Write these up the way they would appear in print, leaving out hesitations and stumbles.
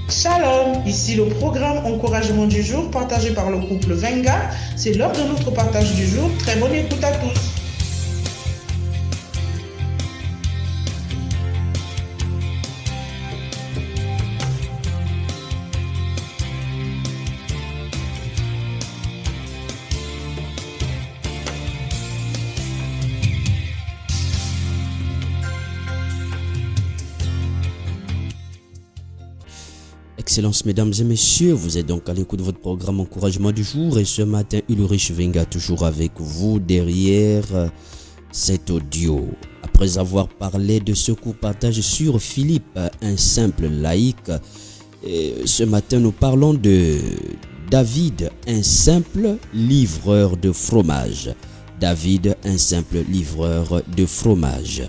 Shalom, ici le programme Encouragement du jour partagé par le couple Venga. C'est l'heure de notre partage du jour. Très bonne écoute à tous. Excellences, mesdames et messieurs, vous êtes donc à l'écoute de votre programme Encouragement du jour et ce matin, Ulrich Venga toujours avec vous derrière cet audio. Après avoir parlé de ce court partage sur Philippe, un simple laïc, ce matin nous parlons de David, un simple livreur de fromage. David, un simple livreur de fromage.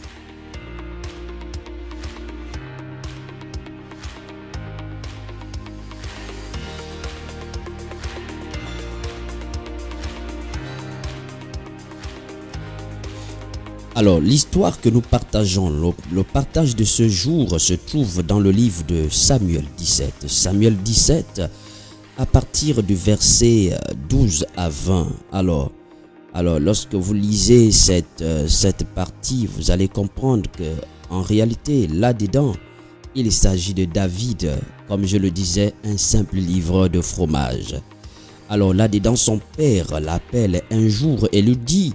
Alors, l'histoire que nous partageons, le partage de ce jour se trouve dans le livre de Samuel 17. Samuel 17, à partir du verset 12 à 20. Alors, lorsque vous lisez cette partie, vous allez comprendre que en réalité, là-dedans, il s'agit de David, comme je le disais, un simple livreur de fromage. Alors, là-dedans, son père l'appelle un jour et lui dit: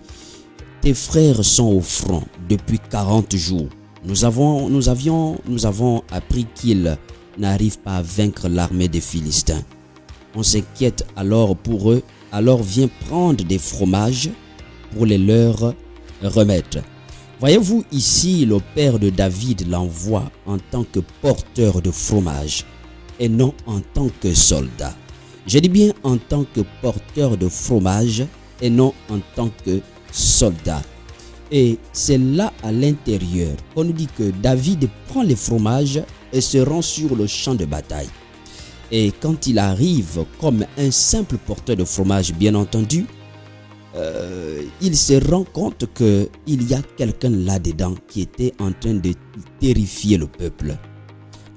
tes frères sont au front depuis 40 jours. Nous avons appris qu'ils n'arrivent pas à vaincre l'armée des Philistins. On s'inquiète alors pour eux. Alors viens prendre des fromages pour les leur remettre. Voyez-vous ici, le père de David l'envoie en tant que porteur de fromage et non en tant que soldat. Je dis bien en tant que porteur de fromage et non en tant que soldat. Et c'est là à l'intérieur qu'on nous dit que David prend les fromages et se rend sur le champ de bataille. Et quand il arrive comme un simple porteur de fromage, bien entendu, il se rend compte qu'il y a quelqu'un là-dedans qui était en train de terrifier le peuple.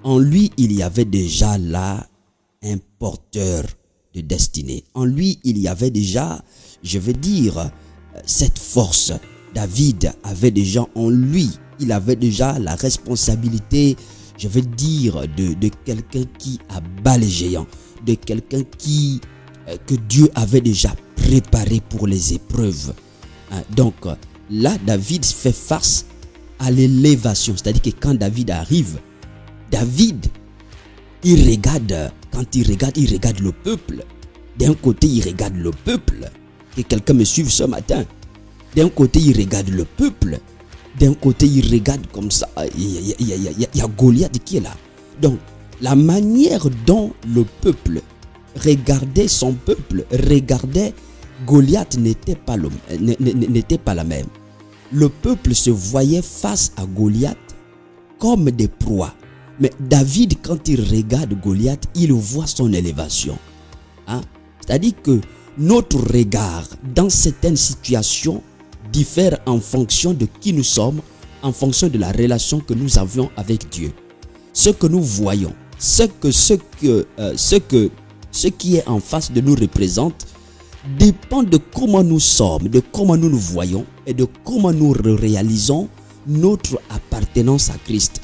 En lui, il y avait déjà là un porteur de destinée. En lui, il y avait déjà, je veux dire, cette force. David avait déjà en lui, il avait déjà la responsabilité, je veux dire, de quelqu'un qui abat les géants, de quelqu'un que Dieu avait déjà préparé pour les épreuves. Donc là, David fait face à l'élévation, c'est-à-dire que quand David arrive, David, il regarde le peuple. D'un côté, il regarde le peuple. Que quelqu'un me suive ce matin. D'un côté, il regarde le peuple. D'un côté, il regarde comme ça. Il y a Goliath qui est là. Donc, la manière dont le peuple regardait son peuple, regardait Goliath n'était pas la même. Le peuple se voyait face à Goliath comme des proies. Mais David, quand il regarde Goliath, il voit son élévation. C'est-à-dire que notre regard dans certaines situations diffère en fonction de qui nous sommes, en fonction de la relation que nous avions avec Dieu. Ce que nous voyons, ce qui est en face de nous représente, dépend de comment nous sommes, de comment nous nous voyons et de comment nous réalisons notre appartenance à Christ.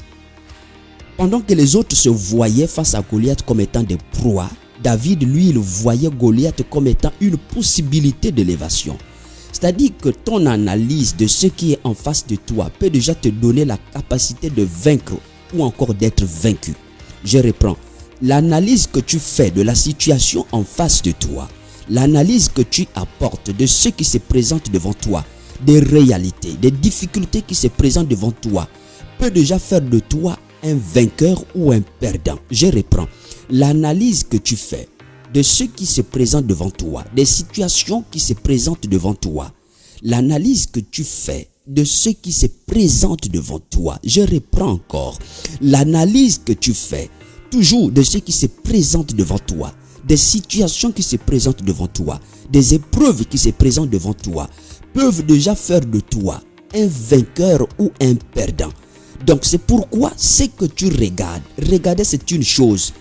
Pendant que les autres se voyaient face à Goliath comme étant des proies, David, lui, il voyait Goliath comme étant une possibilité d'élévation. C'est-à-dire que ton analyse de ce qui est en face de toi peut déjà te donner la capacité de vaincre ou encore d'être vaincu. Je reprends. L'analyse que tu fais de la situation en face de toi, l'analyse que tu apportes de ce qui se présente devant toi, des réalités, des difficultés qui se présentent devant toi, peut déjà faire de toi un vainqueur ou un perdant. Je reprends. L'analyse que tu fais de ce qui se présente devant toi, des situations qui se présentent devant toi, l'analyse que tu fais de ce qui se présente devant toi, je reprends encore, l'analyse que tu fais toujours de ce qui se présente devant toi, des situations qui se présentent devant toi, des épreuves qui se présentent devant toi, peuvent déjà faire de toi un vainqueur ou un perdant. Donc c'est pourquoi ce que tu regardes, regarder c'est une chose,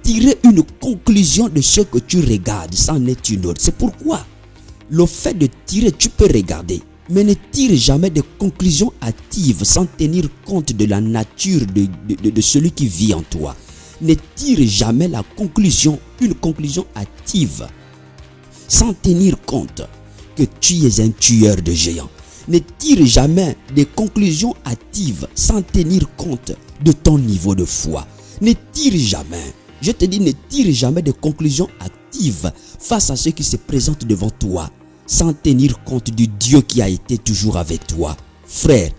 tirer une conclusion de ce que tu regardes, c'en est une autre. C'est pourquoi le fait de tirer, tu peux regarder, mais ne tire jamais de conclusions hâtives sans tenir compte de la nature de celui qui vit en toi. Ne tire jamais une conclusion hâtive sans tenir compte que tu es un tueur de géants. Ne tire jamais des conclusions hâtives sans tenir compte de ton niveau de foi. Ne tire jamais, je te dis, ne tire jamais de conclusions hâtives face à ce qui se présente devant toi sans tenir compte du Dieu qui a été toujours avec toi. Frère,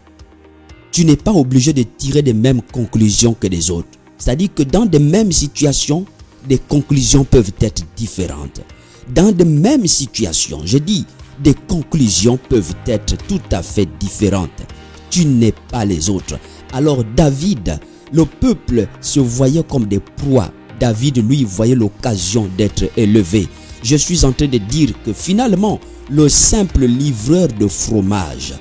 tu n'es pas obligé de tirer les mêmes conclusions que les autres. C'est-à-dire que dans de mêmes situations, des conclusions peuvent être différentes. Dans de mêmes situations, je dis, des conclusions peuvent être tout à fait différentes. Tu n'es pas les autres. Alors David, le peuple se voyait comme des proies. David, lui, voyait l'occasion d'être élevé. Je suis en train de dire que finalement, le simple livreur de fromage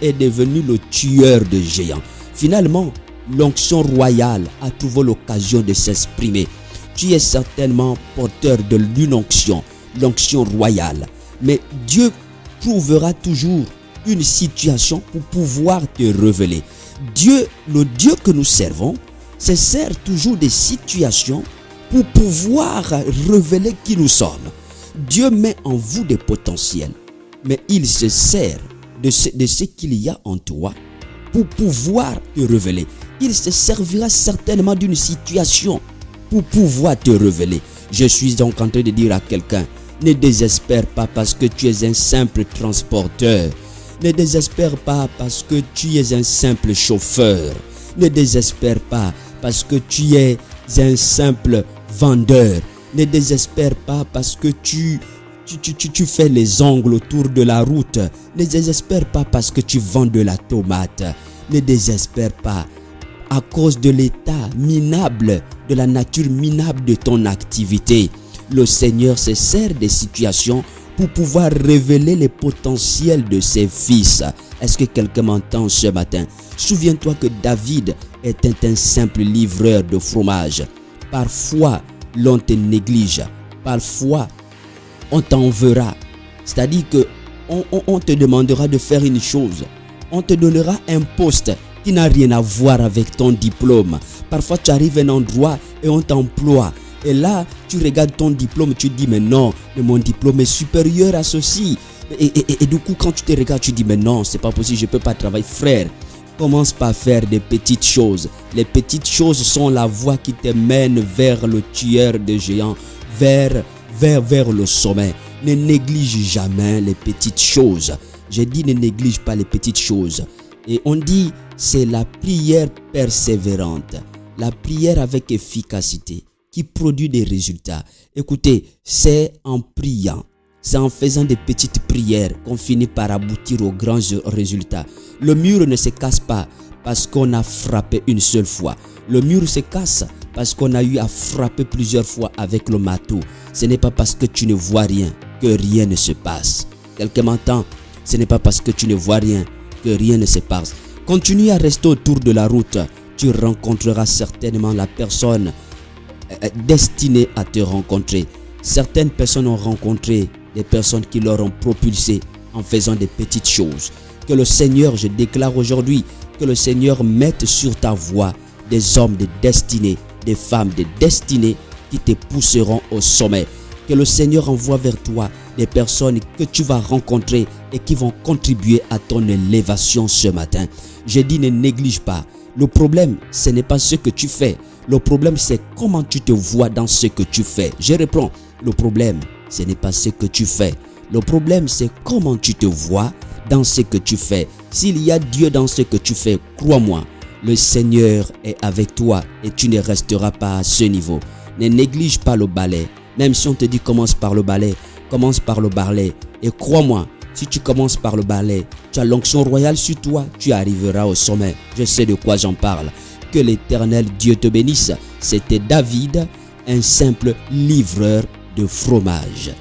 est devenu le tueur de géants. Finalement, l'onction royale a trouvé l'occasion de s'exprimer. Tu es certainement porteur de l'onction royale. Mais Dieu trouvera toujours une situation pour pouvoir te révéler. Dieu, le Dieu que nous servons, se sert toujours des situations pour pouvoir révéler qui nous sommes. Dieu met en vous des potentiels, mais il se sert de ce qu'il y a en toi pour pouvoir te révéler. Il se servira certainement d'une situation pour pouvoir te révéler. Je suis donc en train de dire à quelqu'un, ne désespère pas parce que tu es un simple transporteur. Ne désespère pas parce que tu es un simple chauffeur. Ne désespère pas parce que tu es un simple vendeur. Ne désespère pas parce que tu fais les ongles autour de la route. Ne désespère pas parce que tu vends de la tomate. Ne désespère pas à cause de l'état minable, de la nature minable de ton activité. Le Seigneur se sert des situations pour pouvoir révéler les potentiels de ses fils. Est-ce que quelqu'un m'entend ce matin? Souviens-toi que David était un simple livreur de fromage. Parfois, l'on te néglige. Parfois, on t'enverra. C'est-à-dire que on te demandera de faire une chose. On te donnera un poste qui n'a rien à voir avec ton diplôme. Parfois, tu arrives à un endroit et on t'emploie. Et là, tu regardes ton diplôme, tu dis, mais non, mais mon diplôme est supérieur à ceci. Et du coup, quand tu te regardes, tu dis, mais non, c'est pas possible, je ne peux pas travailler. Frère, commence par faire des petites choses. Les petites choses sont la voie qui te mène vers le tueur de géants, vers le sommet. Ne néglige jamais les petites choses. J'ai dit, ne néglige pas les petites choses. Et on dit, c'est la prière persévérante, la prière avec efficacité qui produit des résultats. Écoutez, c'est en priant, c'est en faisant des petites prières qu'on finit par aboutir aux grands résultats. Le mur ne se casse pas parce qu'on a frappé une seule fois. Le mur se casse parce qu'on a eu à frapper plusieurs fois avec le marteau. Ce n'est pas parce que tu ne vois rien que rien ne se passe. Quelqu'un m'entend? Ce n'est pas parce que tu ne vois rien que rien ne se passe. Continue à rester autour de la route. Tu rencontreras certainement la personne destinée à te rencontrer. Certaines personnes ont rencontré des personnes qui leur ont propulsé en faisant des petites choses. Que le Seigneur, je déclare aujourd'hui, que le Seigneur mette sur ta voie des hommes de destinée, des femmes de destinée qui te pousseront au sommet. Que le Seigneur envoie vers toi des personnes que tu vas rencontrer et qui vont contribuer à ton élévation ce matin. Je dis, ne néglige pas. Le problème, ce n'est pas ce que tu fais. Le problème, c'est comment tu te vois dans ce que tu fais. Je reprends. Le problème, ce n'est pas ce que tu fais. Le problème, c'est comment tu te vois dans ce que tu fais. S'il y a Dieu dans ce que tu fais, crois-moi, le Seigneur est avec toi et tu ne resteras pas à ce niveau. Ne néglige pas le balai. Même si on te dit commence par le balai, commence par le balai. Et crois-moi, si tu commences par le balai, tu as l'onction royale sur toi, tu arriveras au sommet. Je sais de quoi j'en parle. Que l'Éternel Dieu te bénisse. C'était David, un simple livreur de fromage.